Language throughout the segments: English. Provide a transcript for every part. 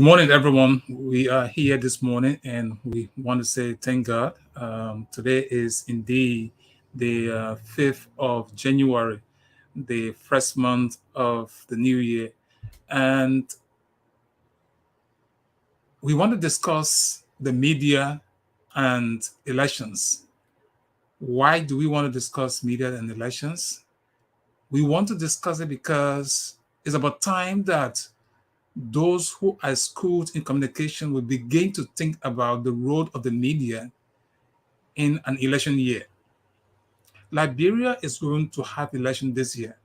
Good morning, everyone. We are here this morning and we want to say thank God. Today is indeed the 5th of January, the first month of the new year. And we want to discuss the media and elections. Why do we want to discuss media and elections? We want to discuss it because it's about time that those who are schooled in communication will begin to think about the role of the media in an election year. Liberia is going to have election this year.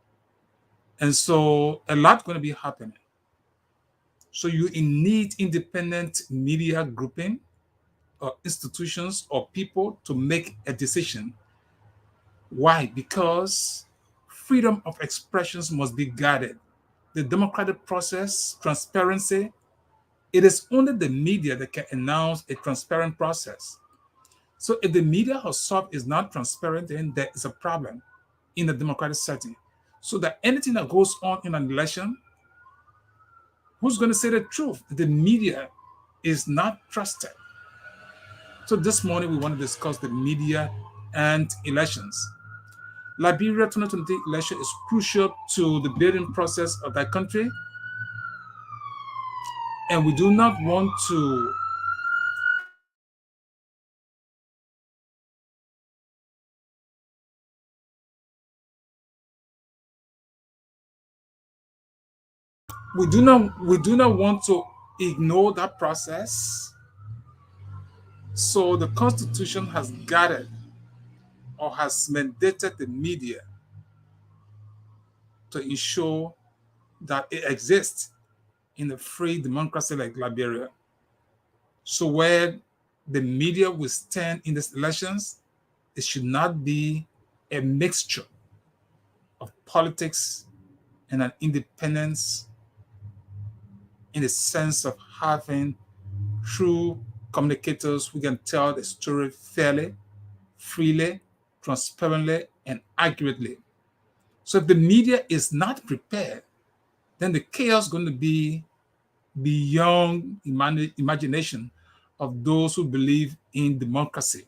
And so a lot going to be happening. So you need independent media grouping or institutions or people to make a decision. Why? Because freedom of expressions must be guarded. The democratic process, transparency, it is only the media that can announce a transparent process. So if the media herself is not transparent, then there is a problem in a democratic setting. So that anything that goes on in an election, who's going to say the truth? The media is not trusted. So this morning we want to discuss the media and elections. Liberia 2023 election is crucial to the building process of that country. And we do not want to we do not want to ignore that process. So the constitution has guided or has mandated the media to ensure that it exists in a free democracy like Liberia. So where the media will stand in these elections, it should not be a mixture of politics and an independence in the sense of having true communicators who can tell the story fairly, freely, transparently, and accurately. So if the media is not prepared, then the chaos is going to be beyond imagination of those who believe in democracy.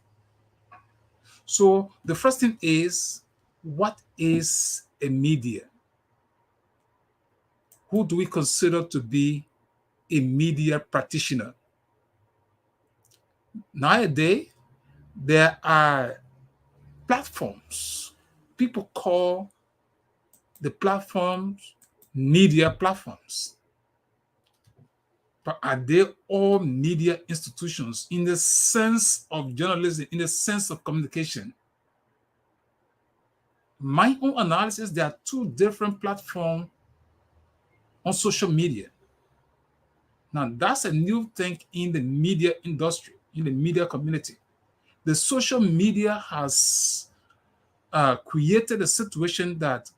So the first thing is, what is a media? Who do we consider to be a media practitioner? Nowadays, there are platforms. People call the platforms media platforms. But are they all media institutions in the sense of journalism, in the sense of communication? My own analysis, there are two different platforms on social media. Now, that's a new thing in the media industry, in the media community. The social media has created a situation that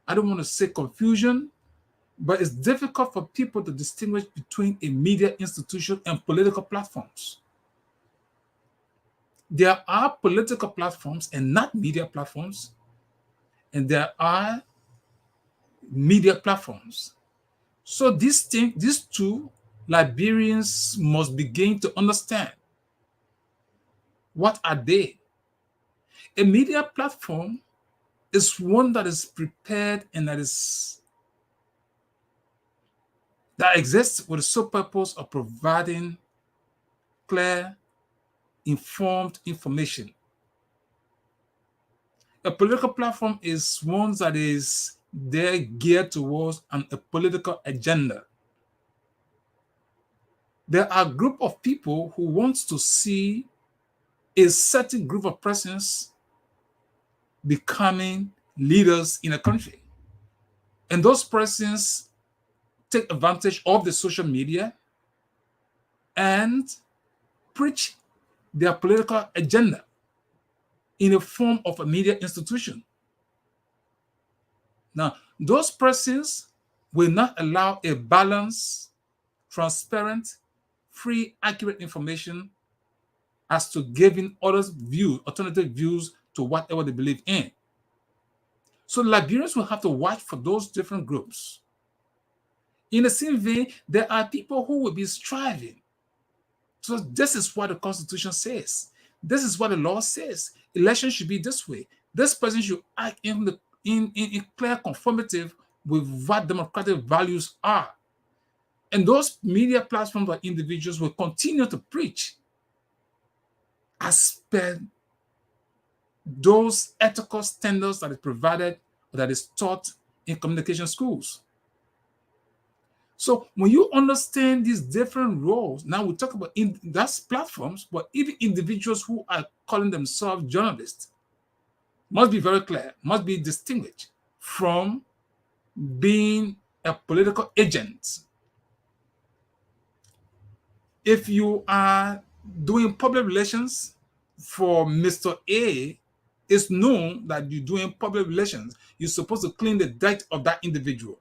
I don't want to say confusion, but it's difficult for people to distinguish between a media institution and political platforms. There are political platforms and not media platforms, and there are media platforms. So these two Liberians must begin to understand, what are they? A media platform is one that is prepared and that exists with the sole purpose of providing clear, informed information. A political platform is one that is there geared towards a political agenda. There are a group of people who want to see a certain group of persons becoming leaders in a country. And those persons take advantage of the social media and preach their political agenda in the form of a media institution. Now, those persons will not allow a balanced, transparent, free, accurate information as to giving others views, alternative views to whatever they believe in. So Liberians will have to watch for those different groups. In the same vein, there are people who will be striving. So this is what the Constitution says. This is what the law says. Election should be this way. This person should act in clear conformity with what democratic values are. And those media platforms or individuals will continue to preach as per those ethical standards that is provided or that is taught in communication schools. So when you understand these different roles, now we talk about that's platforms, but even individuals who are calling themselves journalists must be very clear, must be distinguished from being a political agent. If you are doing public relations for Mr. A, it's known that you're doing public relations. You're supposed to clean the dirt of that individual.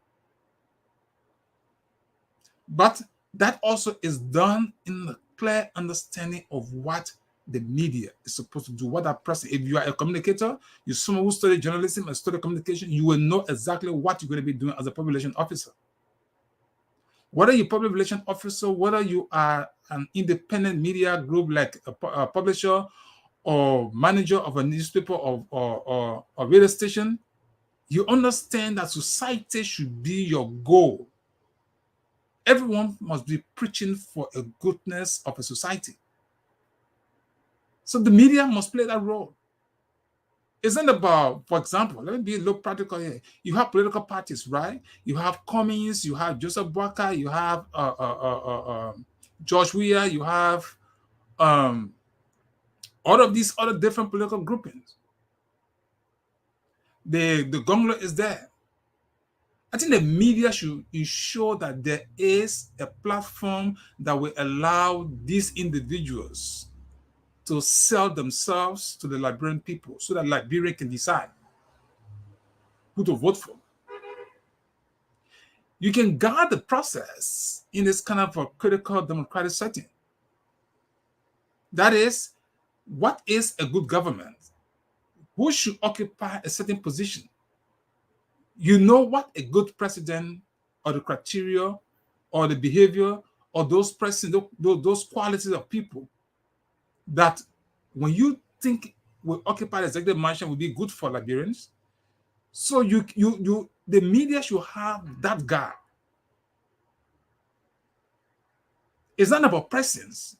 But that also is done in the clear understanding of what the media is supposed to do, what that person, if you are a communicator, you're someone who studied journalism and studied communication, you will know exactly what you're going to be doing as a public relation officer. Whether you're a public relation officer, whether you are an independent media group like a publisher or manager of a newspaper or a radio station, you understand that society should be your goal. Everyone must be preaching for a goodness of a society. So the media must play that role. It's not about, for example, let me be a little practical here. You have political parties, right? You have Cummings, you have Joseph Boakai, you have George Weah, you have all of these other different political groupings. The gauntlet is there. I think the media should ensure that there is a platform that will allow these individuals to sell themselves to the Liberian people so that Liberia can decide who to vote for. You can guard the process in this kind of a critical democratic setting. That is, what is a good government? Who should occupy a certain position? You know what a good president or the criteria or the behavior or those qualities of people that when you think will occupy the executive mansion will be good for Liberians. So the media should have that guard. It's not about presence.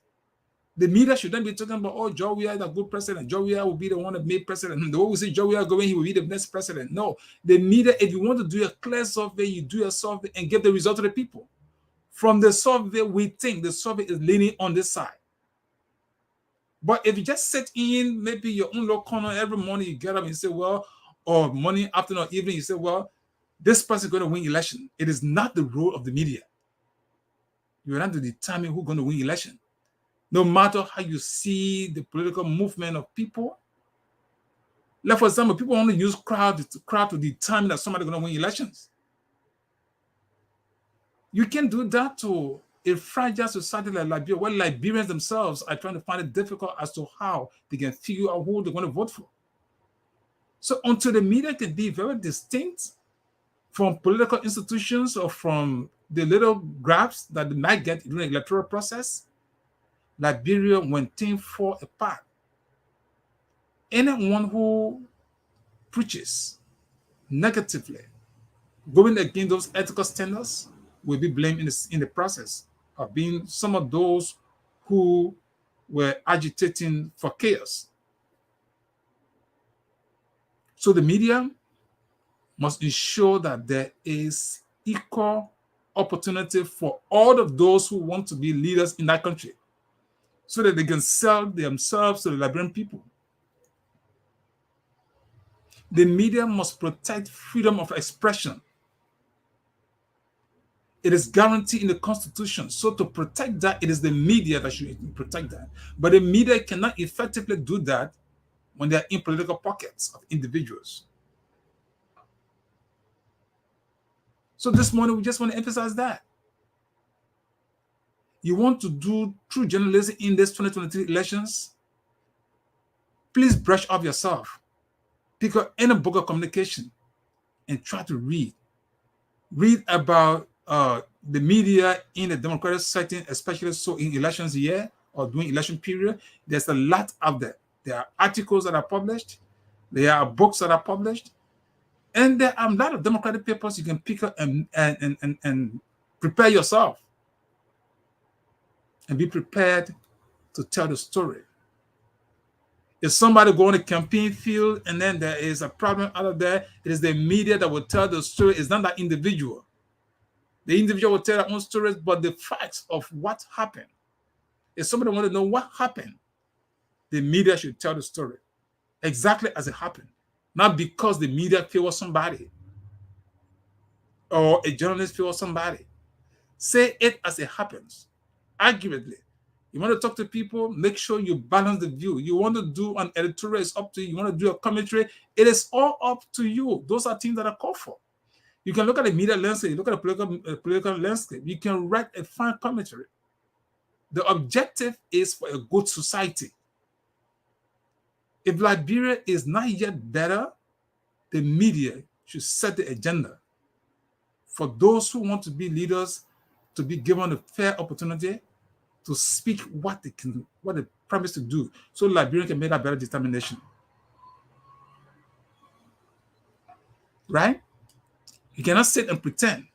The media shouldn't be talking about, oh, Joe Weah is a good president. Joe Weah will be the one that made president. The way we say Joe Weah going, he will be the next president. No, the media, if you want to do a clear survey, you do a survey and give the result to the people. From the survey, we think the survey is leaning on this side. But if you just sit in maybe your own little corner every morning, you get up and you say, well, or morning, afternoon, or evening, you say, well, this person is going to win election. It is not the role of the media. You are not to determine who's going to win election. No matter how you see the political movement of people. Like, for example, people want to use crowd to determine that somebody's going to win elections. You can do that to a fragile society like Liberia, where Liberians themselves are trying to find it difficult as to how they can figure out who they're going to vote for. So until the media can be very distinct from political institutions or from the little grabs that they might get during the electoral process, Liberia, when things fall apart, anyone who preaches negatively, going against those ethical standards, will be blamed in the process of being some of those who were agitating for chaos. So the media must ensure that there is equal opportunity for all of those who want to be leaders in that country, so that they can sell themselves to the Liberian people. The media must protect freedom of expression. It is guaranteed in the Constitution. So to protect that, it is the media that should protect that. But the media cannot effectively do that when they are in political pockets of individuals. So this morning, we just want to emphasize that. You want to do true journalism in this 2023 elections? Please brush up yourself. Pick up any book of communication and try to read. Read about the media in a democratic setting, especially so in elections year or during election period, there's a lot out there. There are articles that are published, there are books that are published, and there are a lot of democratic papers you can pick up and prepare yourself and be prepared to tell the story. If somebody go on a campaign field and then there is a problem out of there, it is the media that will tell the story. It's not that individual. The individual will tell their own stories, but the facts of what happened. If somebody wants to know what happened, the media should tell the story exactly as it happened. Not because the media favors somebody or a journalist favors somebody. Say it as it happens, accurately. You want to talk to people, make sure you balance the view. You want to do an editorial, it's up to you. You want to do a commentary, it is all up to you. Those are things that are called for. You can look at the media landscape, you look at the political landscape, you can write a fine commentary. The objective is for a good society. If Liberia is not yet better, the media should set the agenda for those who want to be leaders to be given a fair opportunity to speak what they promise to do, so Liberians can make a better determination. Right? You cannot sit and pretend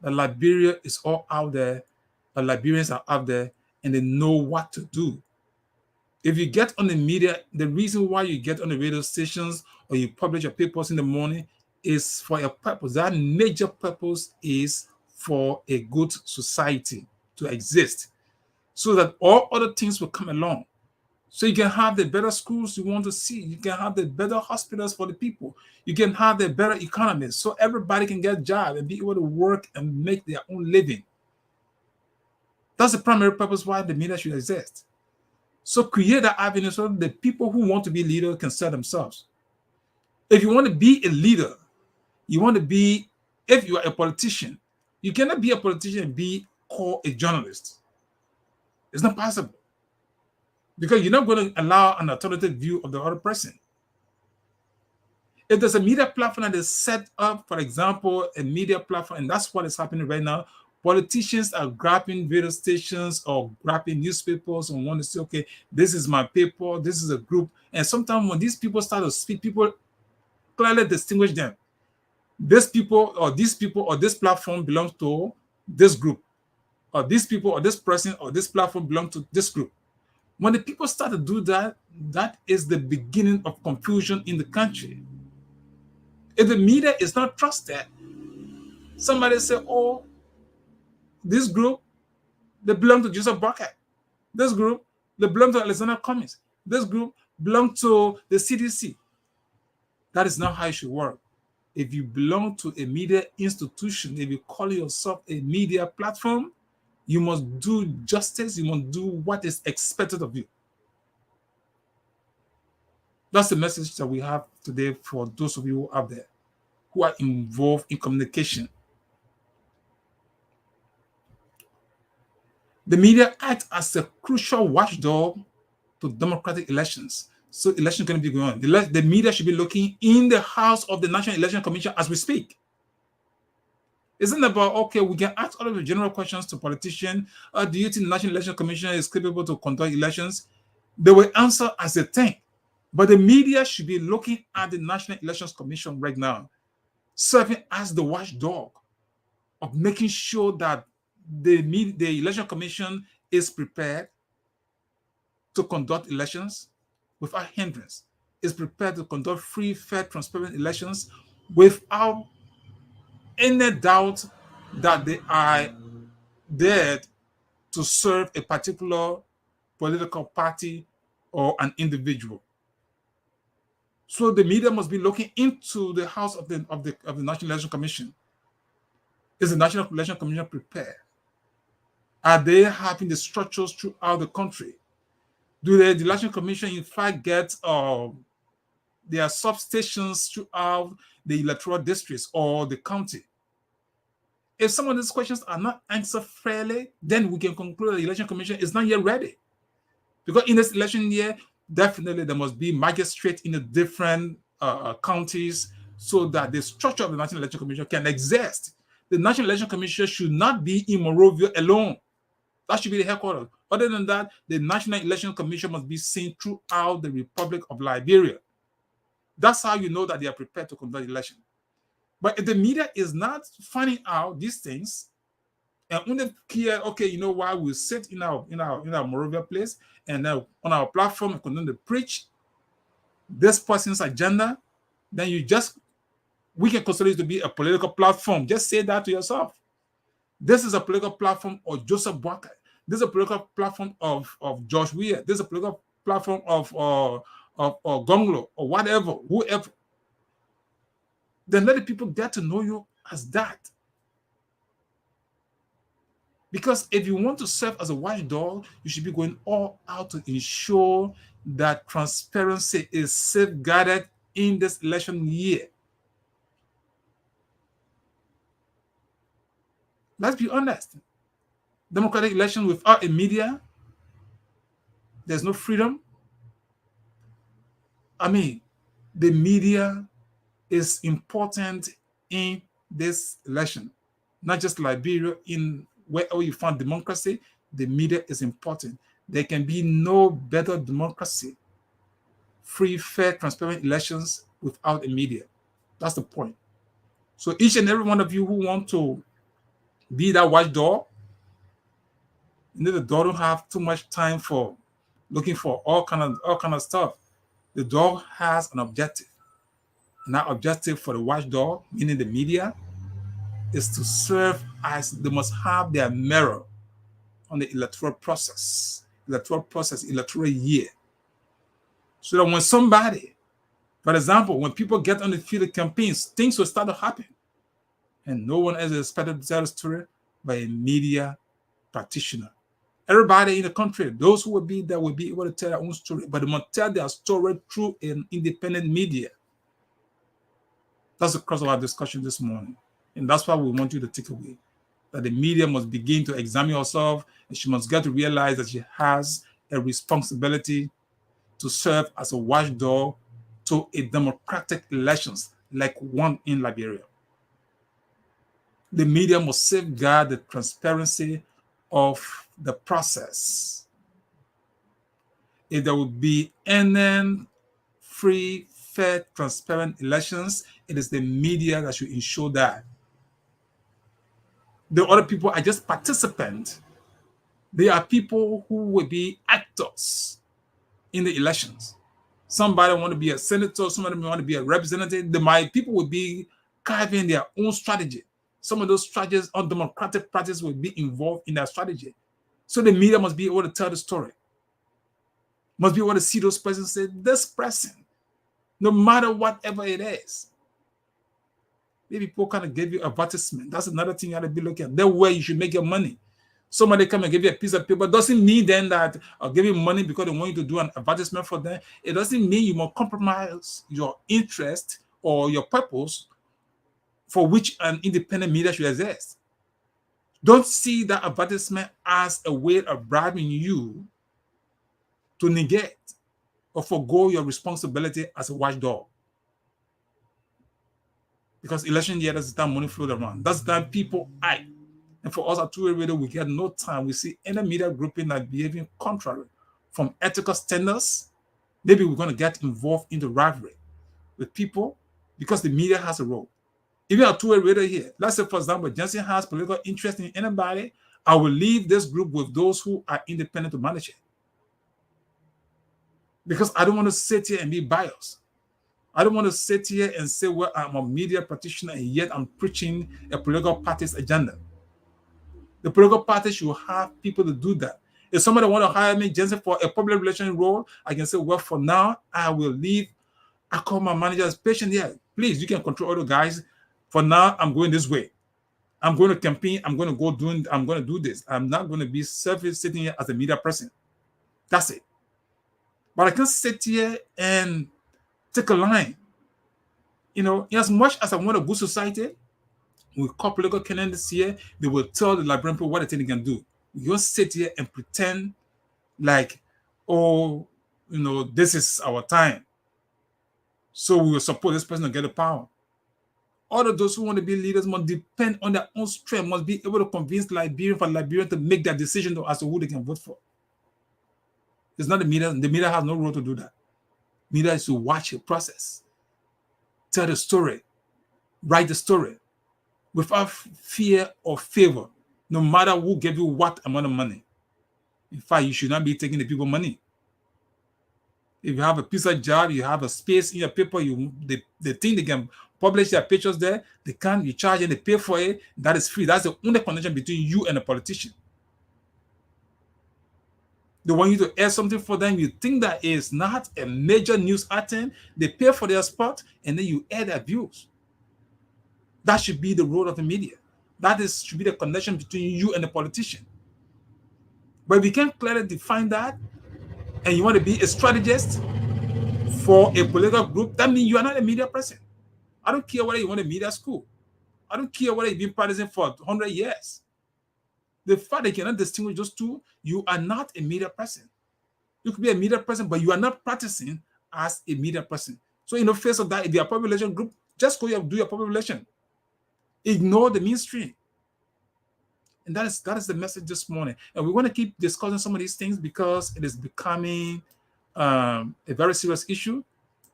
that Liberia is all out there, that Liberians are out there, and they know what to do. If you get on the media, the reason why you get on the radio stations or you publish your papers in the morning is for a purpose. That major purpose is for a good society to exist, so that all other things will come along. So you can have the better schools you want to see. You can have the better hospitals for the people. You can have the better economies so everybody can get a job and be able to work and make their own living. That's the primary purpose why the media should exist. So create that avenue so the people who want to be leaders can serve themselves. If you want to be a leader, if you are a politician, you cannot be a politician and be called a journalist. It's not possible, because you're not going to allow an alternative view of the other person. If there's a media platform that is set up, for example, a media platform, and that's what is happening right now, politicians are grabbing radio stations or grabbing newspapers and want to say, okay, this is my paper, this is a group. And sometimes when these people start to speak, people clearly distinguish them. These people or this platform belongs to this group, or these people or this person or this platform belong to this group. When the people start to do that, that is the beginning of confusion in the country. If the media is not trusted, somebody say, oh, this group, they belong to Joseph Bucket. This group, they belong to Alexander Cummings. This group belong to the CDC. That is not how it should work. If you belong to a media institution, if you call yourself a media platform, you must do justice. You must do what is expected of you. That's the message that we have today for those of you out there who are involved in communication. The media acts as a crucial watchdog to democratic elections. So elections are going to be going on. The media should be looking in the house of the National Election Commission as we speak. Isn't about, okay, we can ask all of the general questions to politicians. Do you think the National Election Commission is capable to conduct elections? They will answer as they think. But the media should be looking at the National Elections Commission right now, serving as the watchdog of making sure that the Election Commission is prepared to conduct elections without hindrance, is prepared to conduct free, fair, transparent elections without any doubt that they are there to serve a particular political party or an individual. So the media must be looking into the house of the National Election Commission. Is the National Election Commission prepared? Are they having the structures throughout the country? Do the Election Commission in fact get their substations throughout the electoral districts or the county? If some of these questions are not answered fairly, then we can conclude that the Election Commission is not yet ready. Because in this election year, definitely there must be magistrates in the different counties so that the structure of the National Election Commission can exist. The National Election Commission should not be in Monrovia alone. That should be the headquarters. Other than that, the National Election Commission must be seen throughout the Republic of Liberia. That's how you know that they are prepared to conduct the election. But if the media is not finding out these things, and when they care, okay, you know why we sit in our Moravia place and on our platform and continue to preach this person's agenda, then we can consider it to be a political platform. Just say that to yourself. This is a political platform of Joseph Boakai. This is a political platform of George Weah. This is a political platform of Gonglo or whatever, whoever. Then let the people get to know you as that. Because if you want to serve as a watchdog, you should be going all out to ensure that transparency is safeguarded in this election year. Let's be honest. Democratic election without a media, there's no freedom. I mean, the media is important in this election. Not just Liberia, in wherever you find democracy, the media is important. There can be no better democracy, free, fair, transparent elections without a media. That's the point. So each and every one of you who want to be that watchdog, the dog don't have too much time for looking for all kind of stuff. The dog has an objective. And that objective for the watchdog, meaning the media, is to serve as they must have their mirror on the electoral year. So that when somebody, for example, when people get on the field of campaigns, things will start to happen. And no one else is expected to tell the story by a media practitioner. Everybody in the country, those who will be there will be able to tell their own story, but they must tell their story through an independent media. That's the crux of our discussion this morning. And that's why we want you to take away that the media must begin to examine herself, and she must get to realize that she has a responsibility to serve as a watchdog to a democratic elections like one in Liberia. The media must safeguard the transparency of the process. If there will be any free, fair, transparent elections, it is the media that should ensure that. The other people are just participants. They are people who will be actors in the elections. Somebody want to be a senator, somebody want to be a representative. People will be carving their own strategy. Some of those strategies, undemocratic practices, will be involved in their strategy. So the media must be able to tell the story. Must be able to see those persons and say, this person, no matter whatever it is. Maybe people kind of give you advertisement. That's another thing you have to be looking at. That way you should make your money. Somebody come and give you a piece of paper. Doesn't mean then that I'll give you money because they want you to do an advertisement for them. It doesn't mean you must compromise your interest or your purpose for which an independent media should exist. Don't see that advertisement as a way of bribing you to negate or forgo your responsibility as a watchdog. Because election year, that's the time money flowed around. That's the time people act. And for us at Two-Way Radio, we get no time. We see any media grouping that behaving contrary from ethical standards. Maybe we're going to get involved in the rivalry with people because the media has a role. Even at Two-Way Radio here, let's say, for example, Jensen has political interest in anybody, I will leave this group with those who are independent to manage it. Because I don't want to sit here and be biased. I don't want to sit here and say, well, I'm a media practitioner and yet I'm preaching a political party's agenda. The political party should have people to do that. If somebody want to hire me, Jensen, for a public relations role, I can say, well, for now, I will leave. I call my manager as patient. Yeah, please, you can control all the guys. For now, I'm going this way. I'm going to campaign. I'm going to do this. I'm not going to be sitting here as a media person. That's it. But I can sit here and take a line. As much as I want a good society, with political candidates here, they will tell the Liberian people what they think they can do. You don't sit here and pretend like, this is our time. So we will support this person to get the power. All of those who want to be leaders must depend on their own strength, must be able to convince Liberian for Liberian to make their decision as to who they can vote for. It's not the media. The media has no role to do that. Media is to watch the process, tell the story, write the story without fear or favor, no matter who gave you what amount of money. In fact, you should not be taking the people's money. If you have a piece of job, you have a space in your paper, they think they can publish their pictures there, they can't, you charge and they pay for it, that is free. That's the only connection between you and a politician. They want you to air something for them, you think that is not a major news item, they pay for their spot, and then you air their views. That should be the role of the media. That should be the connection between you and the politician. But if you can't clearly define that, and you want to be a strategist for a political group, that means you are not a media person. I don't care whether you want a media school. I don't care whether you've been partisan for 100 years. The fact that you cannot distinguish those two, you are not a media person. You could be a media person, but you are not practicing as a media person. So in the face of that, if you are a public relation group, just go do your public relation. Ignore the mainstream. And that is the message this morning. And we want to keep discussing some of these things because it is becoming a very serious issue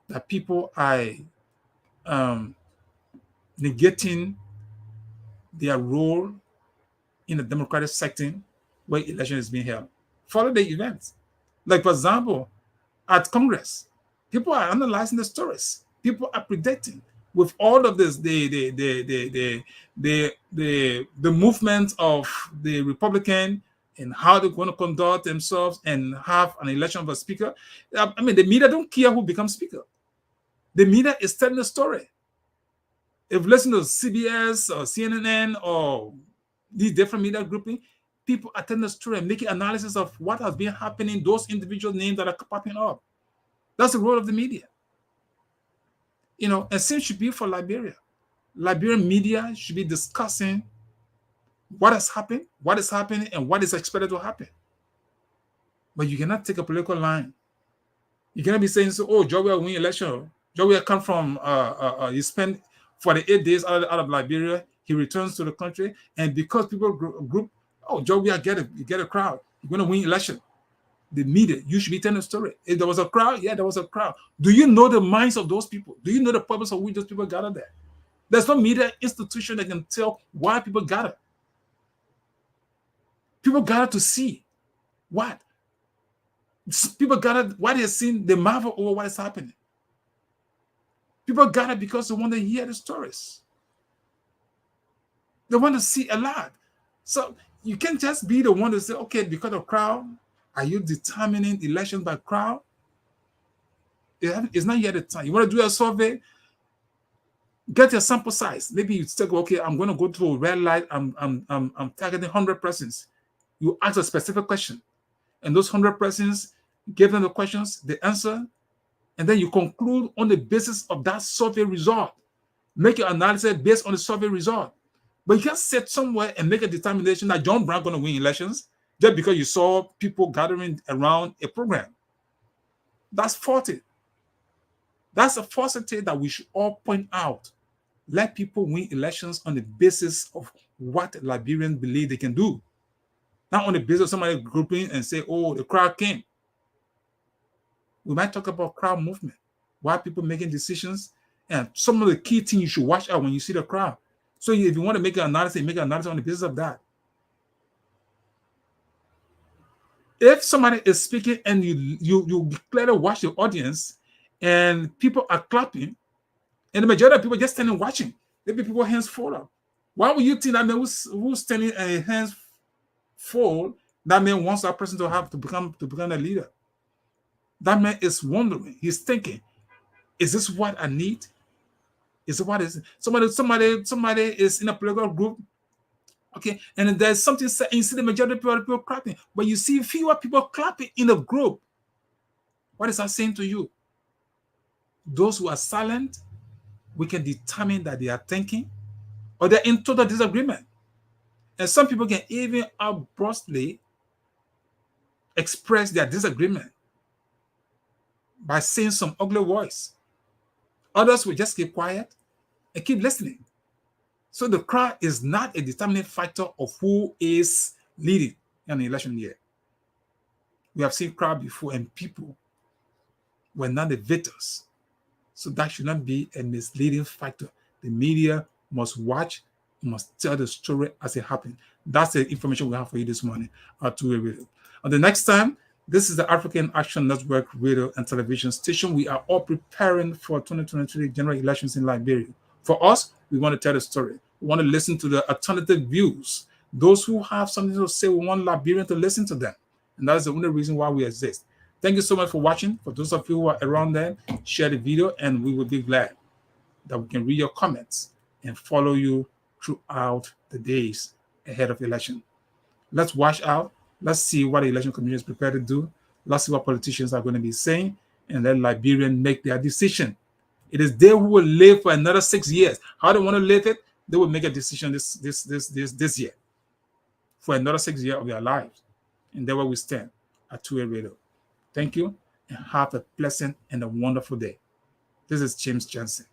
that people are negating their role in the democratic setting where election is being held. Follow the events. Like, for example, at Congress, people are analyzing the stories. People are predicting. With all of this, the movement of the Republican and how they're going to conduct themselves and have an election of a speaker. I mean, the media don't care who becomes speaker. The media is telling the story. If you listen to CBS or CNN or these different media grouping, people are telling the story and making analysis of what has been happening, those individual names that are popping up. That's the role of the media. You know, and same should be for Liberia. Liberian media should be discussing what has happened, what is happening, and what is expected to happen. But you cannot take a political line. You cannot be saying, so, oh, Joe will win election. Joe will come from, he spent 48 days out of Liberia. He returns to the country. And because people group, oh, Joe will get a crowd. You're going to win election. The media, you should be telling a story. If there was a crowd, yeah, there was a crowd. Do you know the minds of those people? Do you know the purpose of which those people gather there? There's no media institution that can tell why people gather. People gather to see what? People gather why they're seeing the marvel over what is happening. People gather because they want to hear the stories. They want to see a lot. So you can't just be the one to say, okay, because of crowd, are you determining elections by crowd? It's not yet the time. You want to do a survey? Get your sample size. Maybe you say, okay, I'm going to go to a red light. I'm targeting 100 persons. You ask a specific question, and those 100 persons give them the questions, the answer, and then you conclude on the basis of that survey result. Make your analysis based on the survey result. But you can't sit somewhere and make a determination that John Brown is going to win elections just because you saw people gathering around a program. That's faulty. That's a falsity that we should all point out. Let people win elections on the basis of what Liberians believe they can do. Not on the basis of somebody grouping and say, oh, the crowd came. We might talk about crowd movement, why people making decisions, and some of the key things you should watch out when you see the crowd. So if you want to make an analysis, make an analysis on the basis of that. If somebody is speaking and you clearly watch the audience and people are clapping, and the majority of people just standing watching, maybe people hands fold up. Why would you think that man who's standing and hands fold, that man wants that person to become a leader? That man is wondering, he's thinking, is this what I need? Is it what is somebody is in a political group? Okay, and there's something said, and you see the majority of people clapping, but you see fewer people clapping in a group. What is that saying to you? Those who are silent, we can determine that they are thinking or they're in total disagreement. And some people can even abruptly express their disagreement by saying some ugly words. Others will just keep quiet and keep listening. So the crowd is not a determining factor of who is leading in the election year. We have seen crowd before, and people were not the victors. So that should not be a misleading factor. The media must watch, must tell the story as it happened. That's the information we have for you this morning at Two-Way Radio. And the next time, this is the African Action Network radio and television station. We are all preparing for 2023 general elections in Liberia. For us, we want to tell the story. We want to listen to the alternative views. Those who have something to say, we want Liberians to listen to them. And that's the only reason why we exist. Thank you so much for watching. For those of you who are around there, share the video, and we will be glad that we can read your comments and follow you throughout the days ahead of the election. Let's watch out. Let's see what the election commission is prepared to do. Let's see what politicians are going to be saying, and let Liberians make their decision. It is they who will live for another 6 years. How they want to live it, they will make a decision this year for another 6 years of their lives. And that's where we stand at Two-Way Radio. Thank you, and have a pleasant and a wonderful day. This is James Johnson.